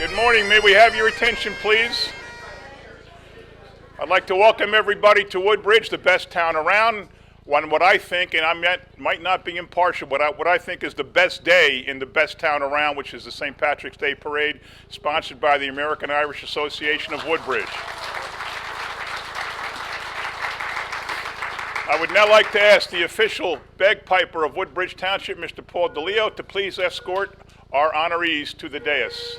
Good morning. May we have your attention, please? I'd like to welcome everybody to Woodbridge, the best town around. What I think, and I might not be impartial, but what I think is the best day in the best town around, which is the St. Patrick's Day Parade, sponsored by the American Irish Association of Woodbridge. I would now like to ask the official bagpiper of Woodbridge Township, Mr. Paul DeLeo, to please escort our honorees to the dais.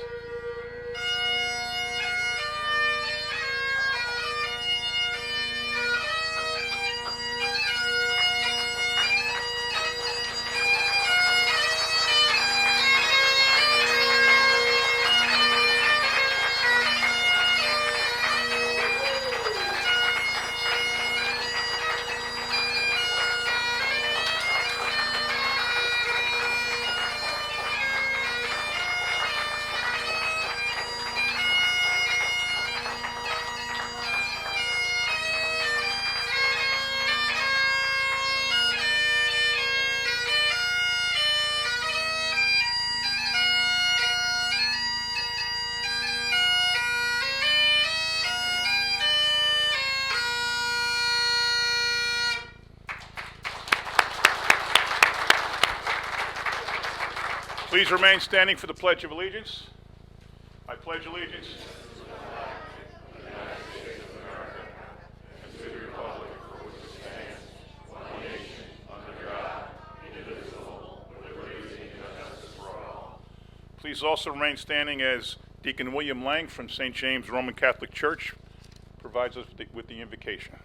Please remain standing for the Pledge of Allegiance. I pledge allegiance to the flag of the United States of America and to the republic for which it stands, one nation, under God, indivisible, with liberty and justice for all. Please also remain standing as Deacon William Lang from St. James Roman Catholic Church provides us with the invocation.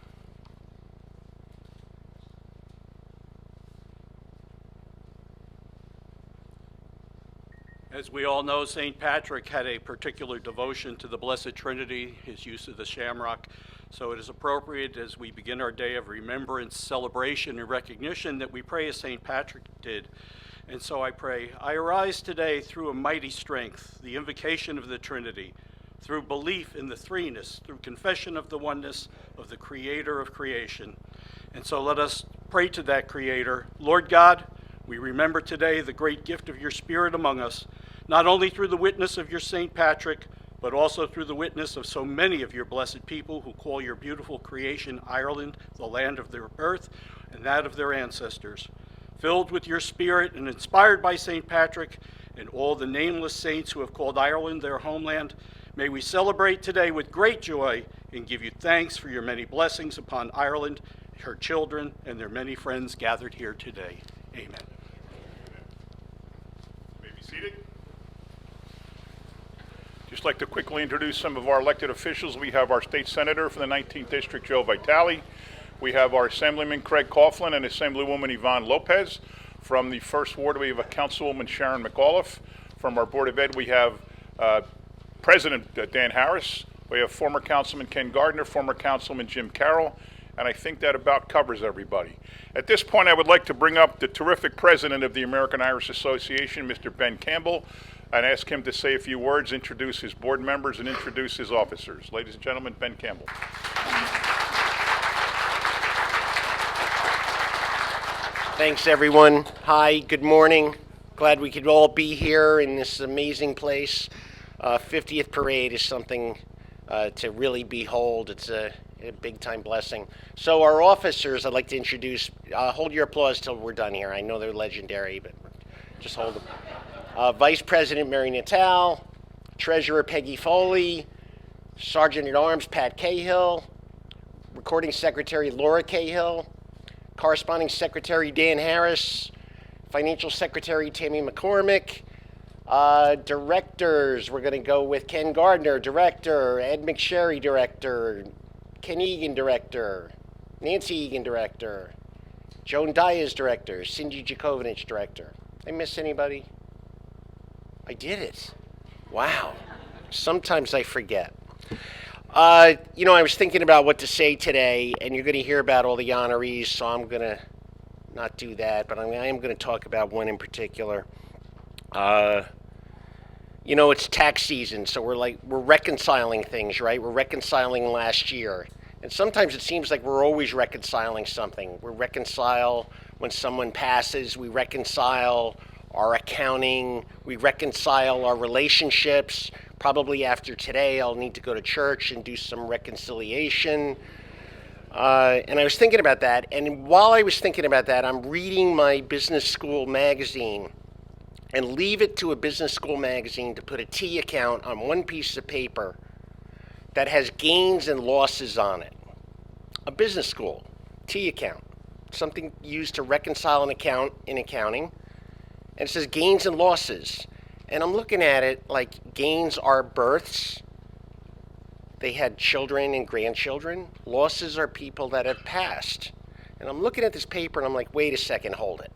As we all know, St. Patrick had a particular devotion to the Blessed Trinity, his use of the shamrock. So it is appropriate as we begin our day of remembrance, celebration, and recognition that we pray as St. Patrick did. And so I pray, I arise today through a mighty strength, the invocation of the Trinity, through belief in the threeness, through confession of the oneness of the Creator of creation. And so let us pray to that Creator. Lord God, we remember today the great gift of your Spirit among us, not only through the witness of your St. Patrick, but also through the witness of so many of your blessed people who call your beautiful creation Ireland, the land of their birth, and that of their ancestors. Filled with your Spirit and inspired by St. Patrick and all the nameless saints who have called Ireland their homeland, may we celebrate today with great joy and give you thanks for your many blessings upon Ireland, her children, and their many friends gathered here today. Amen. You may be seated. Just like to quickly introduce some of our elected officials. We have our state senator from the 19th District, Joe Vitale. We have our Assemblyman Craig Coughlin and Assemblywoman Yvonne Lopez. From the First Ward, we have a Councilwoman Sharon McAuliffe. From our Board of Ed, we have President Dan Harris. We have former Councilman Ken Gardner, former Councilman Jim Carroll, and I think that about covers everybody. At this point, I would like to bring up the terrific president of the American Irish Association, Mr. Ben Campbell, and ask him to say a few words, introduce his board members, and introduce his officers. Ladies and gentlemen, Ben Campbell. Thanks, everyone. Hi, good morning. Glad we could all be here in this amazing place. 50th parade is something to really behold. It's a big-time blessing. So our officers, I'd like to introduce. Hold your applause till we're done here. I know they're legendary, but just hold them. Vice President Mary Natal, Treasurer Peggy Foley, Sergeant-at-Arms Pat Cahill, Recording Secretary Laura Cahill, Corresponding Secretary Dan Harris, Financial Secretary Tammy McCormick, Directors, we're going to go with Ken Gardner, Director, Ed McSherry, Director, Ken Egan, Director, Nancy Egan, Director, Joan Diaz, Director, Cindy Jakovich, Director. Did I miss anybody? I did it. Wow. Sometimes I forget. I was thinking about what to say today, and you're going to hear about all the honorees, so I'm going to not do that, but I am going to talk about one in particular. It's tax season, so we're reconciling things, right? We're reconciling last year. And sometimes it seems like we're always reconciling something. We reconcile when someone passes, we reconcile our accounting, we reconcile our relationships, Probably after today, I'll need to go to church and do some reconciliation. And I was thinking about that, and while I was thinking about that, I'm reading my business school magazine. And leave it to a business school magazine to put a T account on one piece of paper that has gains and losses on it. A business school, T account, something used to reconcile an account in accounting. And it says gains and losses. And I'm looking at it like gains are births. They had children and grandchildren. Losses are people that have passed. And I'm looking at this paper and I'm like, wait a second, hold it.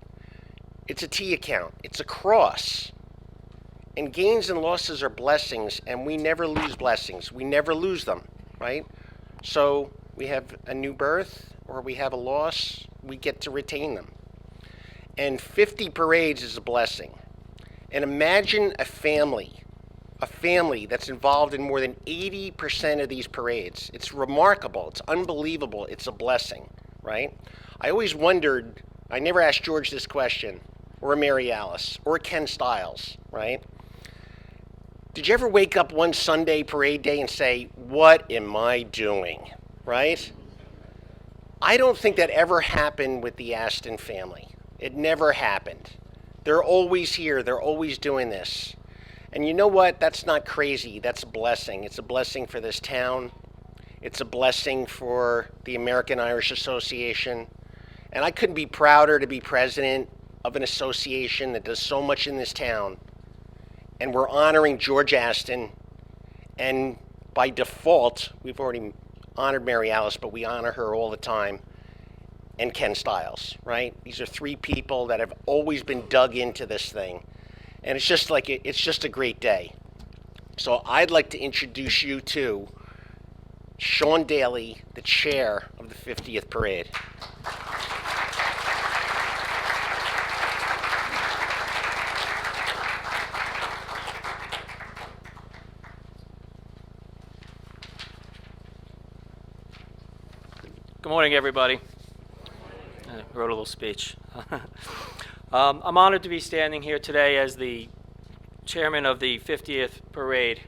It's a T account. It's a cross. And gains and losses are blessings, and we never lose blessings. We never lose them, right? So we have a new birth or we have a loss, we get to retain them. And 50 parades is a blessing. And imagine a family that's involved in more than 80% of these parades. It's remarkable. It's unbelievable. It's a blessing, right? I always wondered, I never asked George this question, or Mary Alice, or Ken Stiles, right? Did you ever wake up one Sunday parade day and say, what am I doing, right? I don't think that ever happened with the Aston family. It never happened. They're always here. They're always doing this. And you know what? That's not crazy. That's a blessing. It's a blessing for this town. It's a blessing for the American Irish Association. And I couldn't be prouder to be president of an association that does so much in this town. And we're honoring George Aston. And by default, we've already honored Mary Alice, but we honor her all the time. And Ken Stiles, right? These are three people that have always been dug into this thing. And it's just like, it's just a great day. So I'd like to introduce you to Sean Daly, the chair of the 50th parade. Good morning, everybody. I wrote a little speech. I'm honored to be standing here today as the chairman of the 50th parade.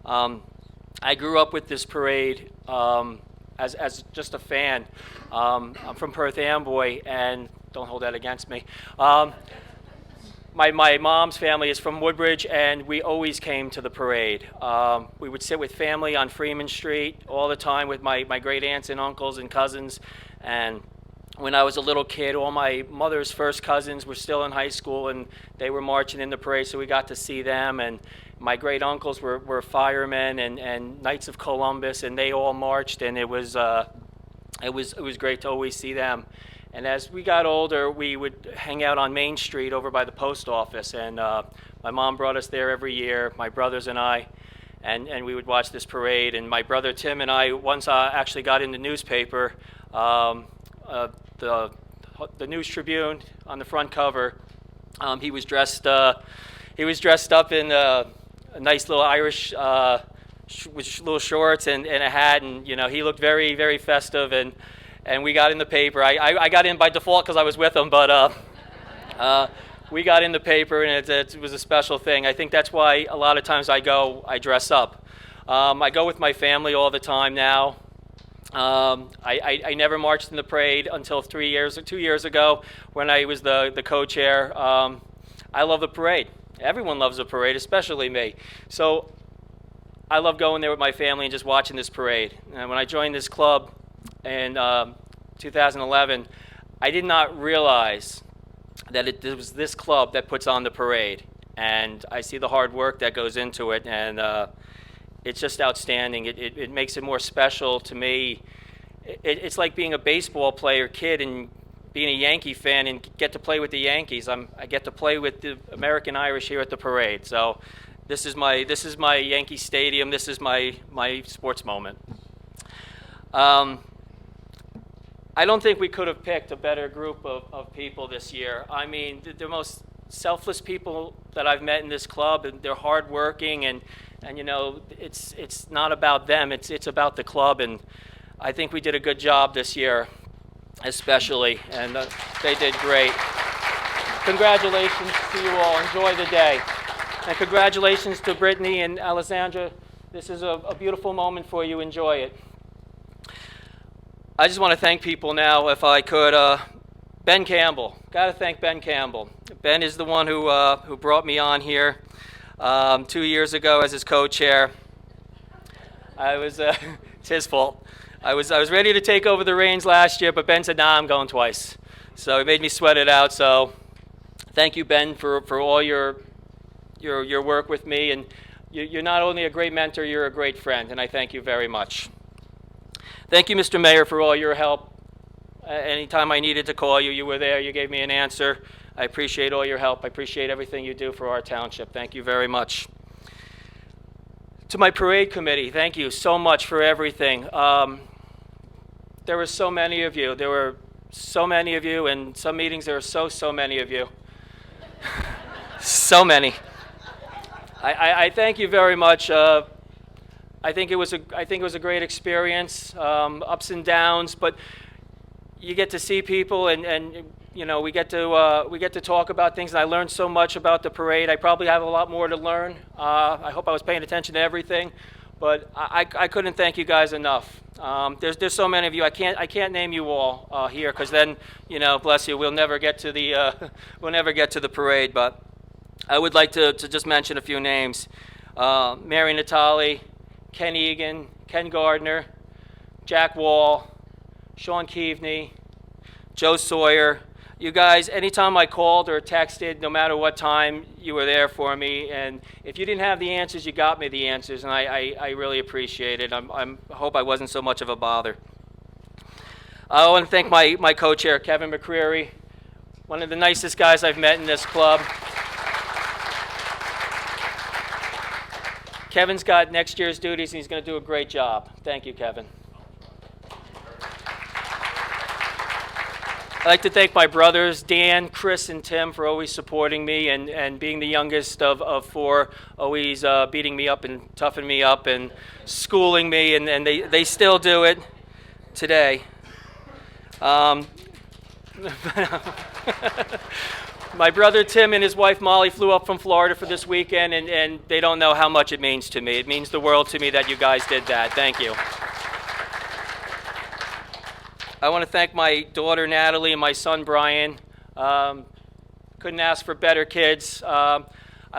I grew up with this parade as just a fan. I'm from Perth Amboy, and don't hold that against me. My mom's family is from Woodbridge, and we always came to the parade. We would sit with family on Freeman Street all the time with my great aunts and uncles and cousins. And when I was a little kid, all my mother's first cousins were still in high school, and they were marching in the parade, so we got to see them. And my great uncles were firemen and Knights of Columbus, and they all marched, and it was great to always see them. And as we got older, we would hang out on Main Street over by the post office, and my mom brought us there every year, my brothers and I, and we would watch this parade. And my brother Tim and I once actually got in the newspaper, the News Tribune on the front cover. He was dressed up in a nice little Irish with little shorts and a hat, and he looked very, very festive. And we got in the paper. I got in by default because I was with him, but we got in the paper, and it was a special thing. I think that's why a lot of times I dress up. I go with my family all the time now. I never marched in the parade until 2 years ago when I was the co-chair. I love the parade. Everyone loves the parade, especially me. So I love going there with my family and just watching this parade. And when I joined this club in 2011, I did not realize that it was this club that puts on the parade. And I see the hard work that goes into it, and it's just outstanding. It makes it more special to me. It's like being a baseball player kid and being a Yankee fan and get to play with the Yankees. I get to play with the American Irish here at the parade. So this is my Yankee Stadium. This is my sports moment. I don't think we could have picked a better group of people this year. I mean, the most selfless people that I've met in this club, and they're hardworking, and it's not about them. It's about the club, and I think we did a good job this year, especially, and they did great. Congratulations to you all. Enjoy the day. And congratulations to Brittany and Alessandra. This is a beautiful moment for you. Enjoy it. I just want to thank people now, if I could. Ben Campbell. Got to thank Ben Campbell. Ben is the one who brought me on here 2 years ago as his co-chair. It's his fault. I was ready to take over the reins last year, but Ben said, "Nah, I'm going twice." So he made me sweat it out. So thank you, Ben, for all your work with me, and you're not only a great mentor, you're a great friend, and I thank you very much. Thank you, Mr. Mayor, for all your help. Anytime I needed to call you, you were there. You gave me an answer. I appreciate all your help. I appreciate everything you do for our township. Thank you very much. To my parade committee, thank you so much for everything. There were so many of you. There were so many of you, and some meetings there were so many of you. So many. I thank you very much. I think it was a great experience, ups and downs, but you get to see people, and you know, we get to talk about things, and I learned so much about the parade. I probably have a lot more to learn. I hope I was paying attention to everything, but I couldn't thank you guys enough. There's so many of you. I can't name you all here, because then, you know, bless you, we'll never get to the parade. But I would like to just mention a few names: Mary Natali, Ken Egan, Ken Gardner, Jack Wall, Sean Keaveney, Joe Sawyer. You guys, anytime I called or texted, no matter what time, you were there for me. And if you didn't have the answers, you got me the answers, and I really appreciate it. I hope I wasn't so much of a bother. I want to thank my co-chair, Kevin McCreary, one of the nicest guys I've met in this club. Kevin's got next year's duties, and he's going to do a great job. Thank you, Kevin. I'd like to thank my brothers, Dan, Chris, and Tim, for always supporting me and being the youngest of four, always beating me up and toughing me up and schooling me, and they still do it today. My brother Tim and his wife Molly flew up from Florida for this weekend, and they don't know how much it means to me. It means the world to me that you guys did that. Thank you. I want to thank my daughter Natalie and my son Brian. Couldn't ask for better kids. I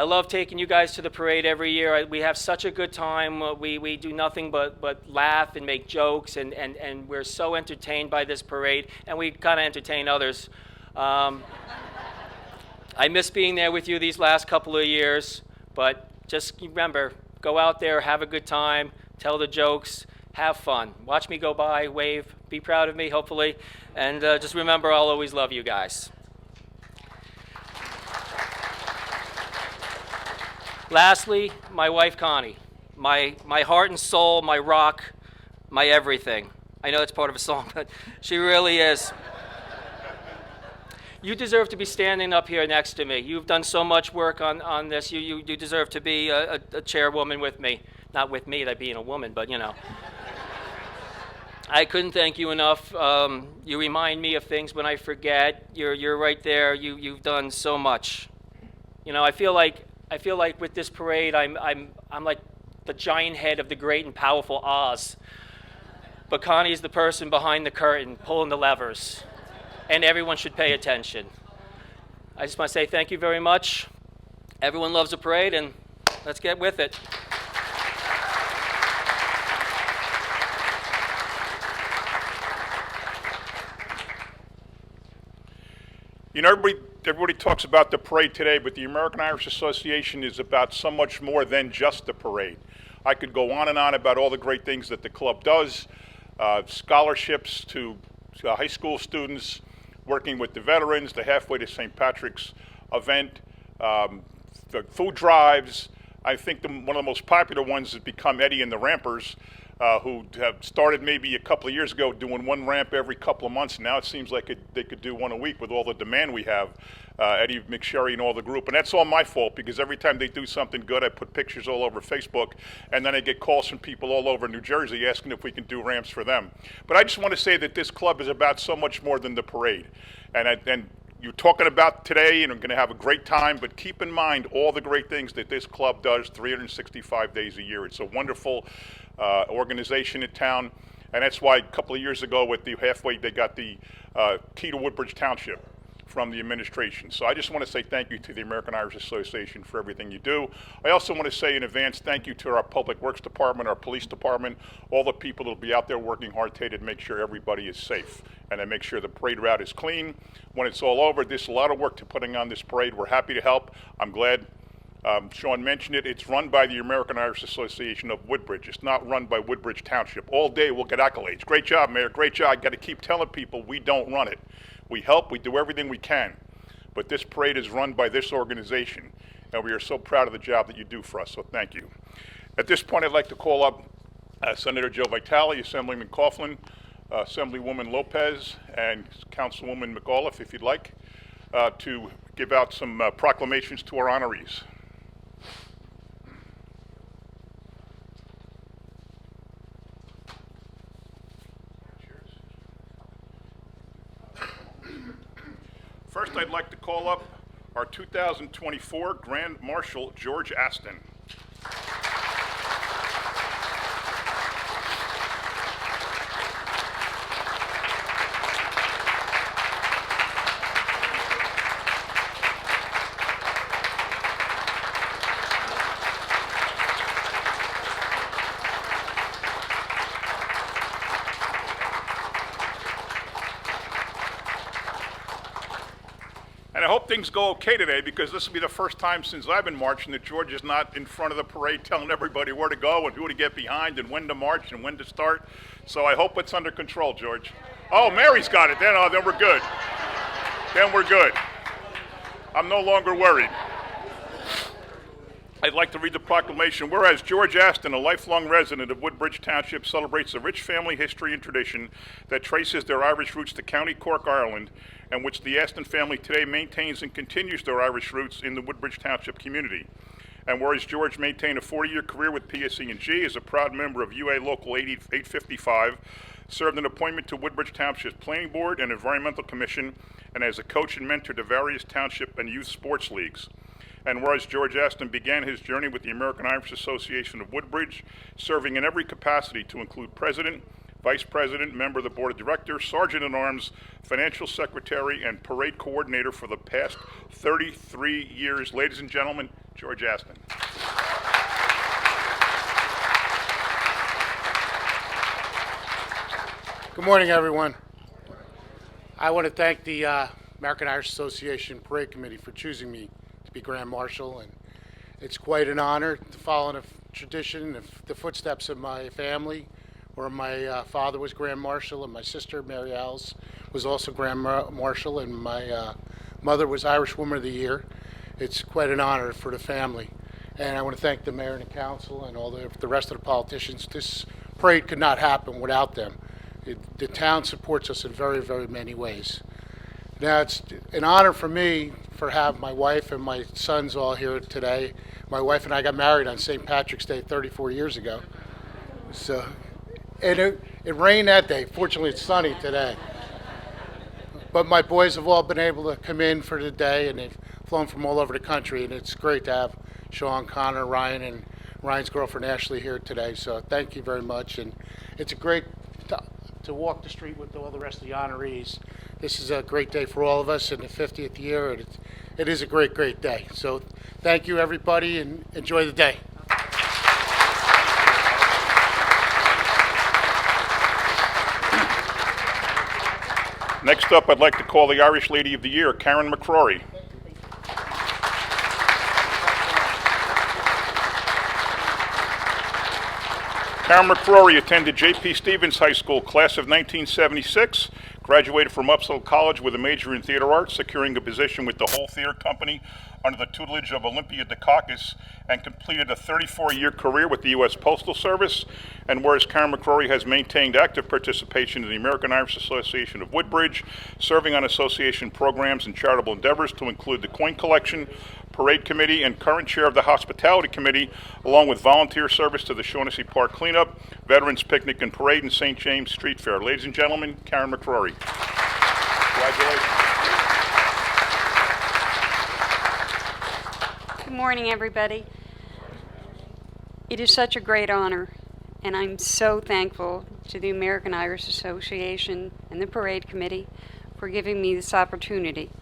love taking you guys to the parade every year. We have such a good time. We do nothing but laugh and make jokes, and we're so entertained by this parade, and we kind of entertain others. I miss being there with you these last couple of years, but just remember, go out there, have a good time, tell the jokes, have fun. Watch me go by, wave, be proud of me, hopefully, and just remember, I'll always love you guys. Lastly, my wife Connie, my heart and soul, my rock, my everything. I know it's part of a song, but she really is. You deserve to be standing up here next to me. You've done so much work on this. You deserve to be a chairwoman with me. Not with me, that being a woman, but you know. I couldn't thank you enough. You remind me of things when I forget. You're right there. You've done so much. You know, I feel like with this parade, I'm like the giant head of the great and powerful Oz. But Connie's the person behind the curtain, pulling the levers. And everyone should pay attention. I just want to say thank you very much. Everyone loves a parade, and let's get with it. You know, everybody talks about the parade today, but the American Irish Association is about so much more than just the parade. I could go on and on about all the great things that the club does, scholarships to high school students, working with the veterans, the Halfway to St. Patrick's event, the food drives. I think one of the most popular ones has become Eddie and the Rampers, who have started maybe a couple of years ago doing one ramp every couple of months. Now it seems like they could do one a week with all the demand we have. Eddie McSherry and all the group, and that's all my fault, because every time they do something good, I put pictures all over Facebook, and then I get calls from people all over New Jersey asking if we can do ramps for them. But I just want to say that this club is about so much more than the parade, and you're talking about today, and I'm going to have a great time, but keep in mind all the great things that this club does 365 days a year. It's a wonderful organization in town, and that's why a couple of years ago with the halfway, they got the key to Woodbridge Township from the administration. So I just want to say thank you to the American Irish Association for everything you do. I also want to say in advance thank you to our Public Works Department, our Police Department, all the people that will be out there working hard today to make sure everybody is safe and to make sure the parade route is clean. When it's all over, there's a lot of work to putting on this parade. We're happy to help. I'm glad Sean mentioned it. It's run by the American Irish Association of Woodbridge. It's not run by Woodbridge Township. All day we'll get accolades. Great job, Mayor. Great job. I got to keep telling people we don't run it. We help. We do everything we can. But this parade is run by this organization, and we are so proud of the job that you do for us. So thank you. At this point, I'd like to call up Senator Joe Vitale, Assemblyman Coughlin, Assemblywoman Lopez, and Councilwoman McAuliffe, if you'd like, to give out some proclamations to our honorees. First, I'd like to call up our 2024 Grand Marshal, George Aston. And I hope things go okay today, because this will be the first time since I've been marching that George is not in front of the parade telling everybody where to go and who to get behind and when to march and when to start. So I hope it's under control, George. Oh, Mary's got it. Then we're good. Then we're good. I'm no longer worried. I'd like to read the proclamation. Whereas George Aston, a lifelong resident of Woodbridge Township, celebrates a rich family history and tradition that traces their Irish roots to County Cork, Ireland, and which the Aston family today maintains and continues their Irish roots in the Woodbridge Township community. And whereas George maintained a 40-year career with PSE&G as a proud member of UA Local 855, served an appointment to Woodbridge Township's Planning Board and Environmental Commission, and as a coach and mentor to various township and youth sports leagues. And whereas George Aston began his journey with the American Irish Association of Woodbridge, serving in every capacity to include president, vice president, member of the board of directors, sergeant-at-arms, financial secretary, and parade coordinator for the past 33 years. Ladies and gentlemen, George Aston. Good morning, everyone. I want to thank the American Irish Association Parade Committee for choosing me to be Grand Marshal, and it's quite an honor to follow in a tradition of the footsteps of my family, where my father was Grand Marshal and my sister, Mary Alice, was also Grand Marshal, and my mother was Irish Woman of the Year. It's quite an honor for the family. And I want to thank the mayor and the council and all the rest of the politicians. This parade could not happen without them. The town supports us in very, very many ways. Now, it's an honor for me for have my wife and my sons all here today. My wife and I got married on St. Patrick's Day 34 years ago. So, and it rained that day. Fortunately, it's sunny today. But my boys have all been able to come in for the day, and they've flown from all over the country, and it's great to have Sean, Connor, Ryan, and Ryan's girlfriend Ashley here today. So thank you very much, and it's a great to walk the street with all the rest of the honorees. This is a great day for all of us in the 50th year, and it is a great, great day. So thank you, everybody, and enjoy the day. Next up, I'd like to call the Irish Lady of the Year, Karen McCrory. Karen McCrory attended J.P. Stevens High School, class of 1976, graduated from Upsall College with a major in theater arts, securing a position with the Whole Theater Company under the tutelage of Olympia Dukakis, and completed a 34-year career with the U.S. Postal Service. And whereas Karen McCrory has maintained active participation in the American Irish Association of Woodbridge, serving on association programs and charitable endeavors to include the coin collection, parade committee, and current chair of the hospitality committee, along with volunteer service to the Shaughnessy Park cleanup, Veterans Picnic and Parade, and St. James Street Fair. Ladies and gentlemen, Karen McCrory. Congratulations. morning, everybody. It is such a great honor, and I'm so thankful to the American Irish Association and the Parade Committee for giving me this opportunity.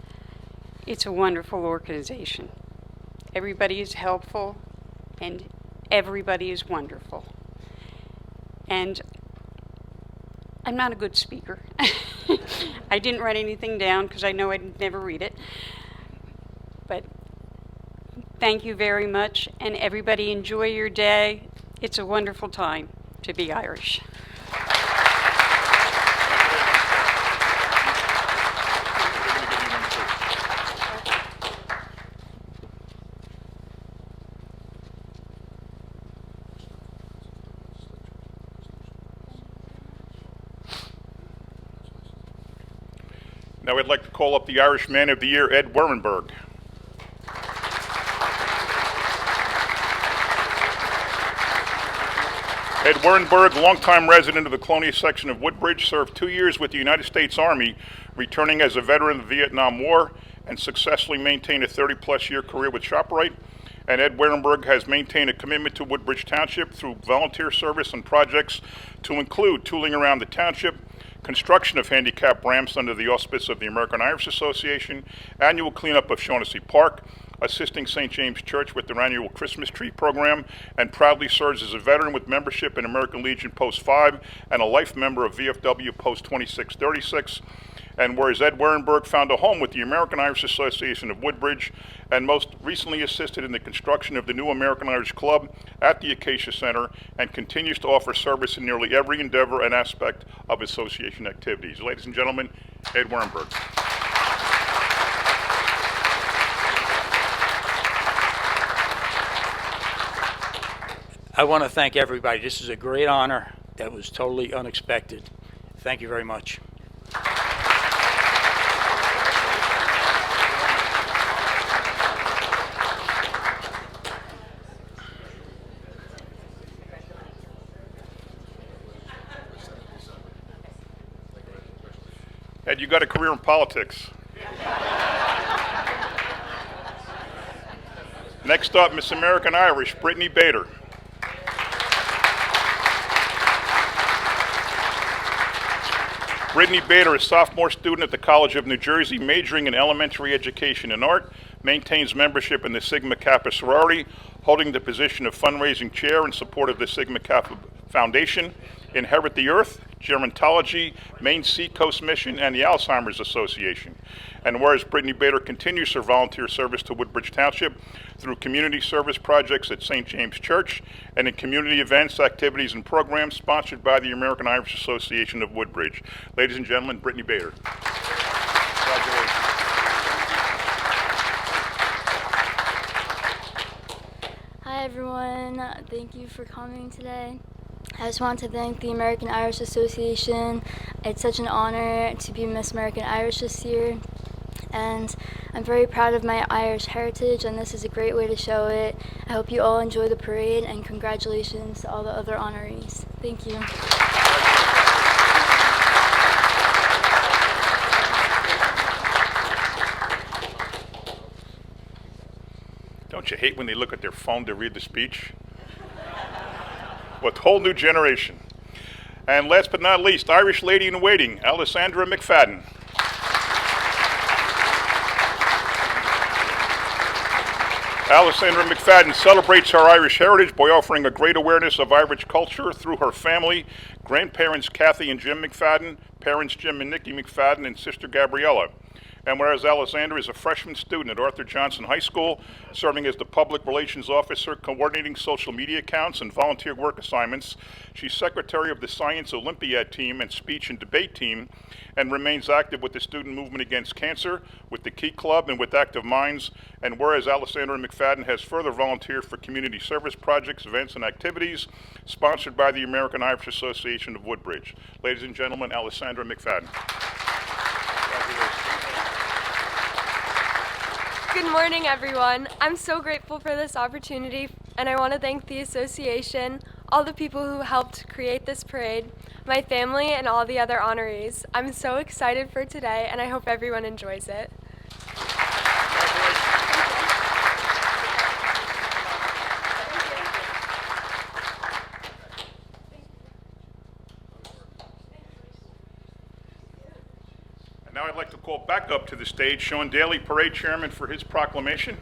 It's a wonderful organization. Everybody is helpful, and everybody is wonderful. And I'm not a good speaker. I didn't write anything down because I know I'd never read it. But thank you very much, and everybody enjoy your day. It's a wonderful time to be Irish. Now I'd like to call up the Irish Man of the Year, Ed Werenberg. Ed Werenberg, longtime resident of the Colonia section of Woodbridge, served 2 years with the United States Army, returning as a veteran of the Vietnam War, and successfully maintained a 30-plus year career with ShopRite. And Ed Werenberg has maintained a commitment to Woodbridge Township through volunteer service and projects to include tooling around the township, construction of handicapped ramps under the auspice of the American Irish Association, annual cleanup of Shaughnessy Park, assisting St. James Church with their annual Christmas tree program, and proudly serves as a veteran with membership in American Legion Post 5 and a life member of VFW Post 2636. And whereas Ed Werenberg found a home with the American Irish Association of Woodbridge and most recently assisted in the construction of the new American Irish Club at the Acacia Center and continues to offer service in nearly every endeavor and aspect of association activities. Ladies and gentlemen, Ed Werenberg. I want to thank everybody. This is a great honor that was totally unexpected. Thank you very much. Ed, you got a career in politics. Next up, Miss American Irish, Brittany Bader. Brittany Bader, a sophomore student at the College of New Jersey, majoring in elementary education and art, maintains membership in the Sigma Kappa sorority, holding the position of fundraising chair in support of the Sigma Kappa Foundation, Inherit the Earth, Gerontology, Maine Seacoast Mission, and the Alzheimer's Association. And whereas Brittany Bader continues her volunteer service to Woodbridge Township through community service projects at St. James Church and in community events, activities, and programs sponsored by the American Irish Association of Woodbridge. Ladies and gentlemen, Brittany Bader. Congratulations. Hi everyone, thank you for coming today. I just want to thank the American Irish Association. It's such an honor to be Miss American Irish this year, and I'm very proud of my Irish heritage, and this is a great way to show it. I hope you all enjoy the parade, and congratulations to all the other honorees. Thank you. Don't you hate when they look at their phone to read the speech? With a whole new generation. And last but not least, Irish lady in waiting, Alessandra McFadden. Alessandra McFadden celebrates her Irish heritage by offering a great awareness of Irish culture through her family, grandparents Kathy and Jim McFadden, parents Jim and Nikki McFadden, and sister Gabriella. And whereas Alessandra is a freshman student at Arthur Johnson High School, serving as the public relations officer, coordinating social media accounts and volunteer work assignments, she's secretary of the Science Olympiad team and speech and debate team, and remains active with the student movement against cancer, with the Key Club, and with Active Minds. And whereas Alessandra McFadden has further volunteered for community service projects, events, and activities sponsored by the American Irish Association of Woodbridge. Ladies and gentlemen, Alessandra McFadden. Good morning, everyone. I'm so grateful for this opportunity, and I want to thank the association, all the people who helped create this parade, my family, and all the other honorees. I'm so excited for today, and I hope everyone enjoys it. Now I'd like to call back up to the stage Sean Daly, Parade Chairman, for his proclamation.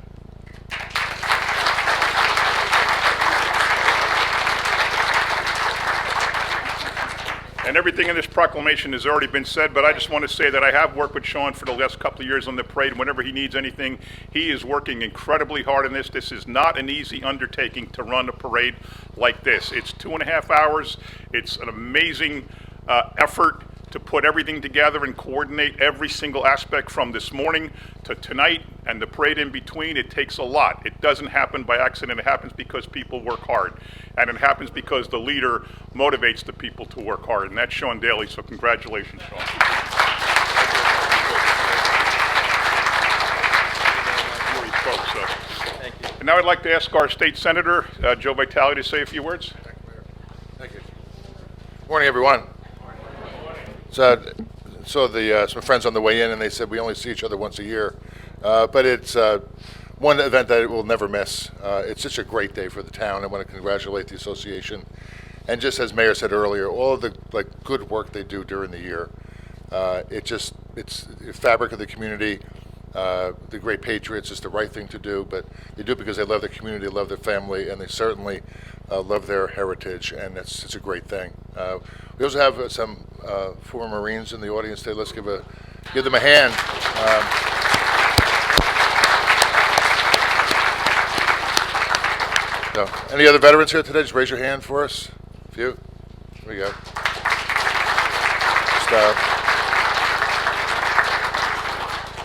And everything in this proclamation has already been said, but I just want to say that I have worked with Sean for the last couple of years on the parade. Whenever he needs anything, he is working incredibly hard on this. This is not an easy undertaking to run a parade like this. It's 2.5 hours. It's an amazing effort to put everything together and coordinate every single aspect from this morning to tonight and the parade in between. It takes a lot. It doesn't happen by accident. It happens because people work hard. And it happens because the leader motivates the people to work hard. And that's Sean Daly, so congratulations, Sean. Thank you. And now I'd like to ask our state senator, Joe Vitale, to say a few words. Thank you. Morning, everyone. So some friends on the way in, and they said we only see each other once a year, but it's one event that we'll never miss. It's such a great day for the town. I want to congratulate the association, and just as Mayor said earlier, all of the good work they do during the year. It's the fabric of the community. The great patriots. It's the right thing to do, but they do it because they love their community, love their family, and they certainly love their heritage, and it's a great thing. We also have some former Marines in the audience today. Let's give them a hand. Any other veterans here today? Just raise your hand for us. A few. Here we go.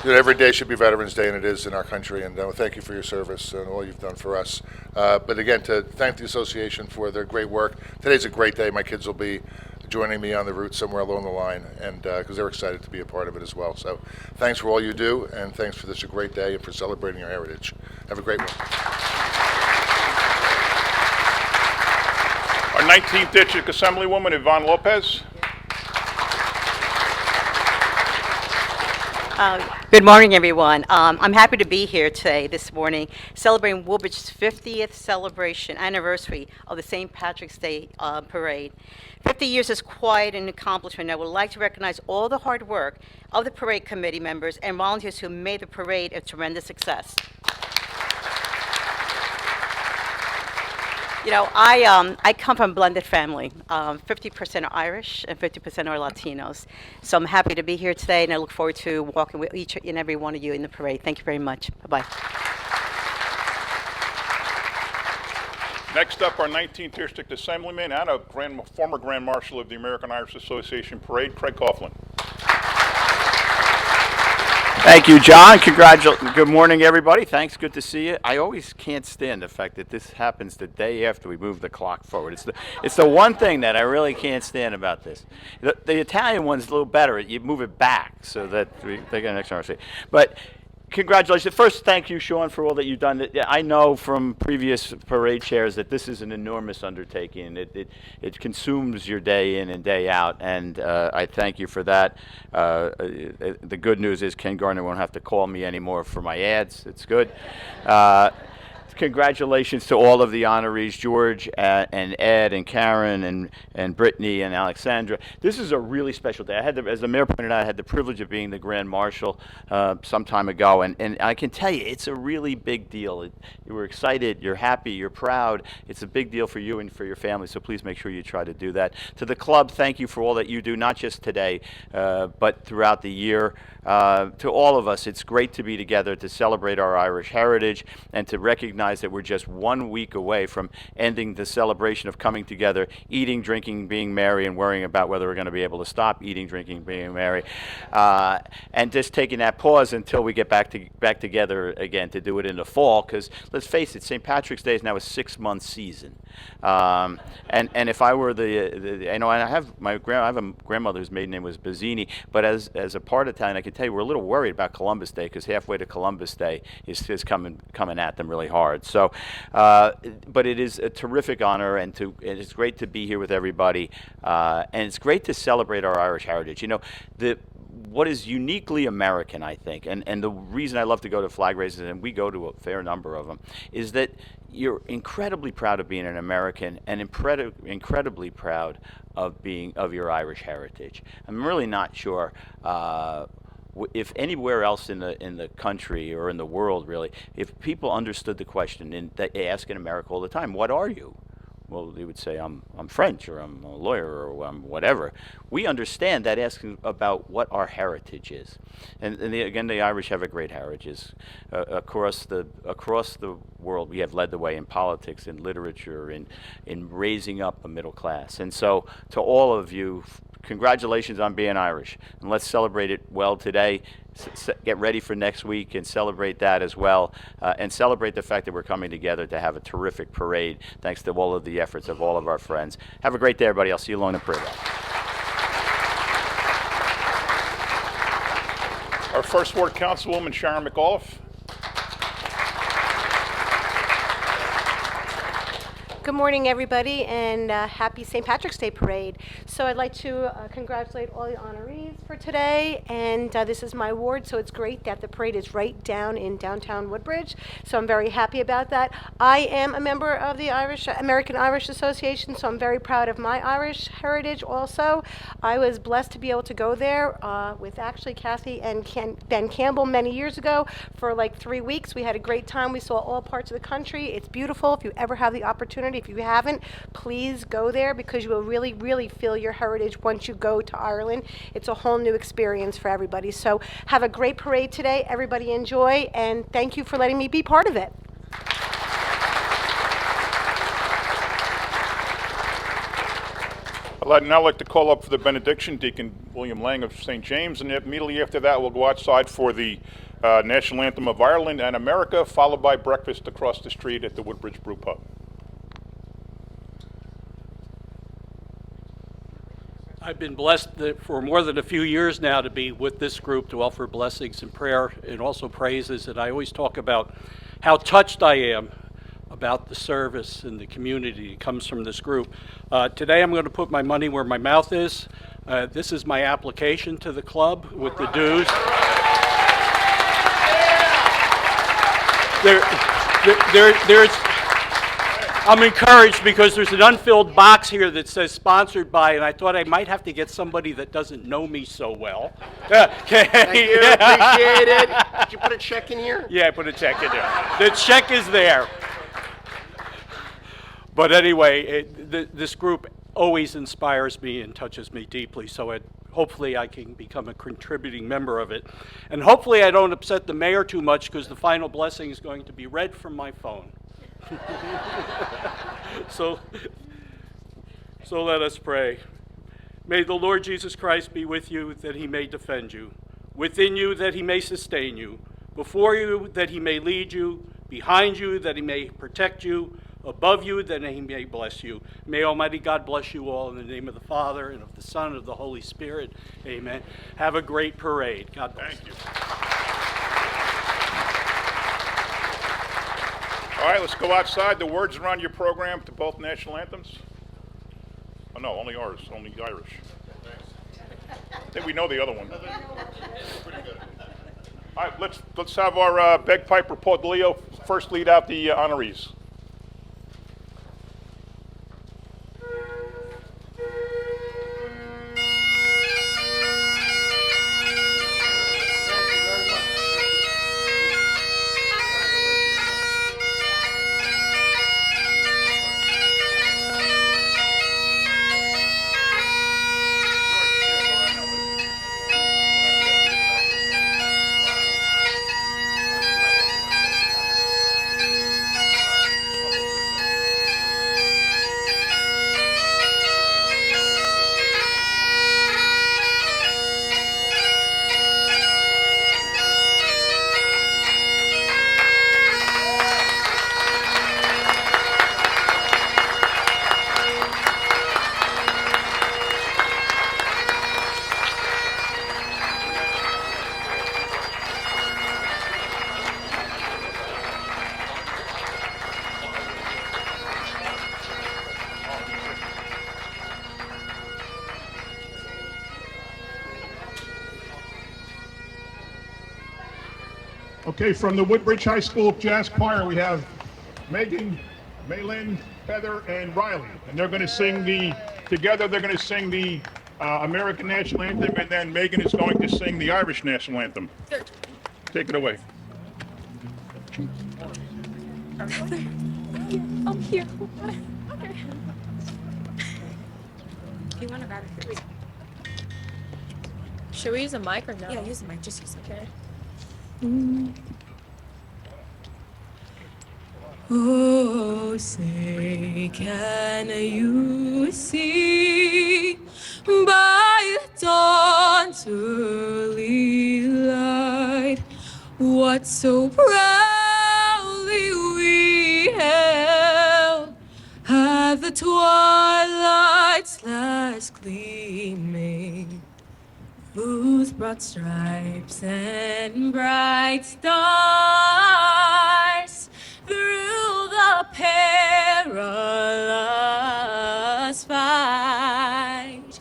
Every day should be Veterans Day, and it is in our country, and thank you for your service and all you've done for us. But again, to thank the association for their great work. Today's a great day. My kids will be joining me on the route somewhere along the line, and because they're excited to be a part of it as well. So thanks for all you do, and thanks for this a great day and for celebrating our heritage. Have a great one. Our 19th District Assemblywoman, Yvonne Lopez. Good morning, everyone. I'm happy to be here today, this morning, celebrating Woodbridge's 50th anniversary of the St. Patrick's Day Parade. 50 years is quite an accomplishment. I would like to recognize all the hard work of the parade committee members and volunteers who made the parade a tremendous success. You know, I come from a blended family. 50% are Irish and 50% are Latinos. So I'm happy to be here today, and I look forward to walking with each and every one of you in the parade. Thank you very much. Bye-bye. Next up, our 19th District Assemblyman and a former Grand Marshal of the American Irish Association Parade, Craig Coughlin. Thank you, John. Good morning, everybody. Thanks. Good to see you. I always can't stand the fact that this happens the day after we move the clock forward. It's the one thing that I really can't stand about this. The Italian one's a little better. You move it back so that they get an extra RC. But congratulations. First, thank you, Sean, for all that you've done. I know from previous parade chairs that this is an enormous undertaking. It consumes your day in and day out, and I thank you for that. The good news is Ken Garner won't have to call me anymore for my ads. It's good. Congratulations to all of the honorees, George and Ed and Karen and Brittany and Alexandra. This is a really special day. As the mayor pointed out, I had the privilege of being the Grand Marshal some time ago, and I can tell you, it's a really big deal. You were excited, you're happy, you're proud. It's a big deal for you and for your family, so please make sure you try to do that. To the club, thank you for all that you do, not just today, but throughout the year. To all of us, it's great to be together to celebrate our Irish heritage and to recognize that we're just 1 week away from ending the celebration of coming together, eating, drinking, being merry, and worrying about whether we're going to be able to stop eating, drinking, being merry, and just taking that pause until we get back together again to do it in the fall. Because let's face it, St. Patrick's Day is now a 6-month season, and if I were I have a grandmother whose maiden name was Bazzini, but as a part Italian, I can tell you we're a little worried about Columbus Day because halfway to Columbus Day is coming at them really hard. So, but it is a terrific honor, and it's great to be here with everybody, and it's great to celebrate our Irish heritage. You know, what is uniquely American, I think, and the reason I love to go to flag races, and we go to a fair number of them, is that you're incredibly proud of being an American and incredibly proud of your Irish heritage. I'm really not sure if anywhere else in the country or in the world, really, if people understood the question, and they ask in America all the time, what are you? Well, they would say, I'm French, or I'm a lawyer, or I'm whatever. We understand that asking about what our heritage is. And again, the Irish have a great heritage. Across the world, we have led the way in politics, in literature, in raising up a middle class. And so, to all of you, congratulations on being Irish. And let's celebrate it well today. Get ready for next week and celebrate that as well. And celebrate the fact that we're coming together to have a terrific parade, thanks to all of the efforts of all of our friends. Have a great day, everybody. I'll see you along the parade. Our first ward councilwoman, Sharon McAuliffe. Good morning, everybody, and happy St. Patrick's Day Parade. So I'd like to congratulate all the honorees for today, and this is my ward, so it's great that the parade is right down in downtown Woodbridge, so I'm very happy about that. I am a member of the American Irish Association, so I'm very proud of my Irish heritage also. I was blessed to be able to go there with actually Kathy and Ben Campbell many years ago for like 3 weeks. We had a great time. We saw all parts of the country. It's beautiful. If you ever have the opportunity, if you haven't, please go there because you will really, really feel your heritage once you go to Ireland. It's a whole new experience for everybody. So have a great parade today. Everybody enjoy, and thank you for letting me be part of it. I'd now like to call up for the benediction Deacon William Lang of St. James, and immediately after that we'll go outside for the National Anthem of Ireland and America, followed by breakfast across the street at the Woodbridge Brew Pub. I've been blessed for more than a few years now to be with this group to offer blessings and prayer and also praises. And I always talk about how touched I am about the service and the community that comes from this group. Today I'm going to put my money where my mouth is. This is my application to the club with the dues. I'm encouraged because there's an unfilled box here that says sponsored by, and I thought I might have to get somebody that doesn't know me so well. Okay. Thank you, appreciate it. Did you put a check in here? Yeah, I put a check in there. The check is there. But anyway, this group always inspires me and touches me deeply, so hopefully I can become a contributing member of it. And hopefully I don't upset the mayor too much because the final blessing is going to be read from my phone. So let us pray. May the Lord Jesus Christ be with you, that he may defend you, within you, that he may sustain you, before you, that he may lead you, behind you, that he may protect you, above you, that he may bless you. May Almighty God bless you all in the name of the Father, and of the Son, and of the Holy Spirit. Amen. Have a great parade. God bless. Thank you. All right, let's go outside. The words are on your program to both national anthems. Oh, no, only ours, only Irish. I think we know the other one. All right, let's have our bagpiper Paul DeLeo first lead out the honorees. Okay, from the Woodbridge High School Jazz Choir, we have Megan, Maylin, Heather, and Riley. And they're going to sing together they're going to sing the American national anthem, and then Megan is going to sing the Irish national anthem. Take it away. Oh, here. Okay. You want to grab it first? Should we use a mic or no? Yeah, use the mic. Just use it. Okay. Oh, say, can you see by the dawn's early light what so proudly we held at the twilight's last gleaming, whose broad stripes and bright stars through the perilous fight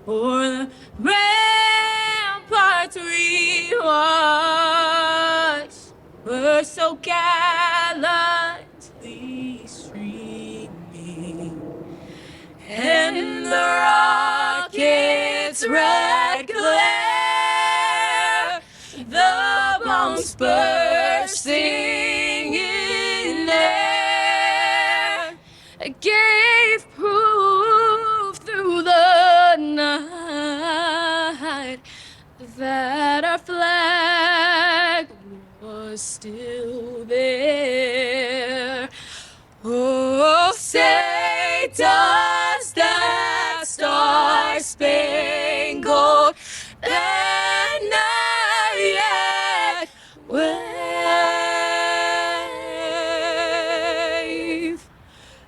o'er the ramparts we watched were so gallantly streaming, and the rocket's red glare, the bombs bursting in air, gave proof through the night that our flag was still there. Oh, say does that star-spangled banner yet wave,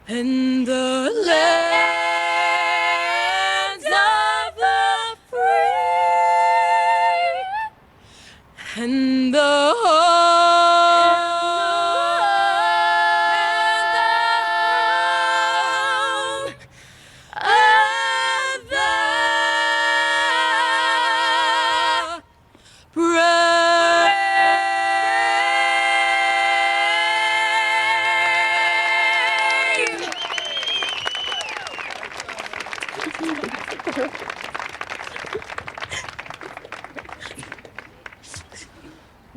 and the lands of the free and the home of the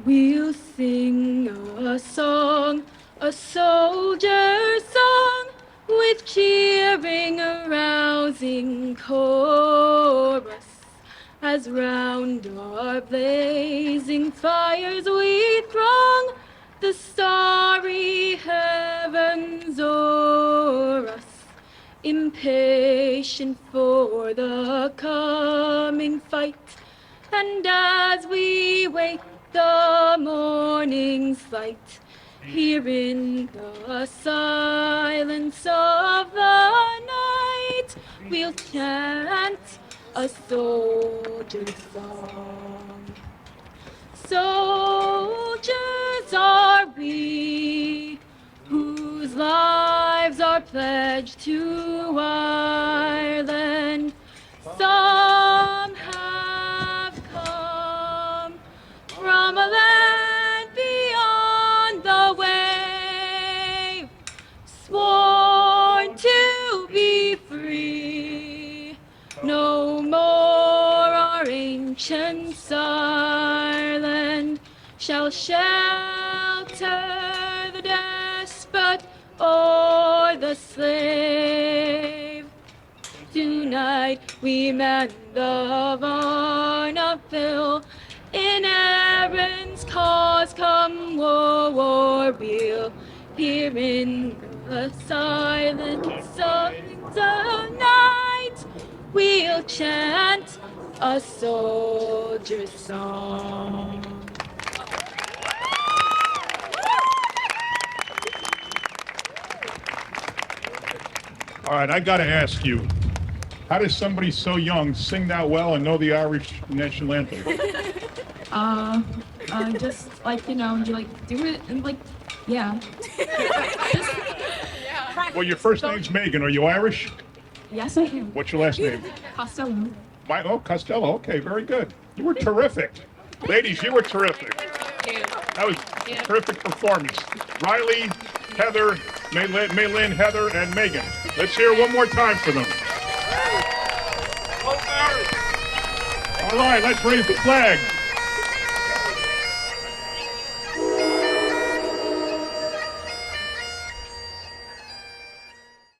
We'll sing a song, a soldier's song, with cheering, a rousing chorus, as round our blazing fires we throng the starry heavens o'er us, impatient for the coming fight. And as we wait the morning's light, here in the silence of the night, we'll chant a soldier's song. Soldiers are we, whose lives are pledged to Ireland. Some have come from a land beyond the wave, sworn to be free. No more our ancient Ireland shall shelter the despot or the slave. Tonight we man the Varna Hill, in Erin's cause come war or weal. Here in the silence of the night, we'll chant a soldier's song. All right, I got to ask you, how does somebody so young sing that well and know the Irish national anthem? Just like, you like do it and like, yeah. Well, your first name's Megan. Are you Irish? Yes, I am. What's your last name? Costello. Costello. Okay, very good. You were terrific. Ladies, you were terrific. That was a terrific performance. Riley, Heather, Maylin, Heather, and Megan. Let's hear it one more time for them. All right, let's raise the flag.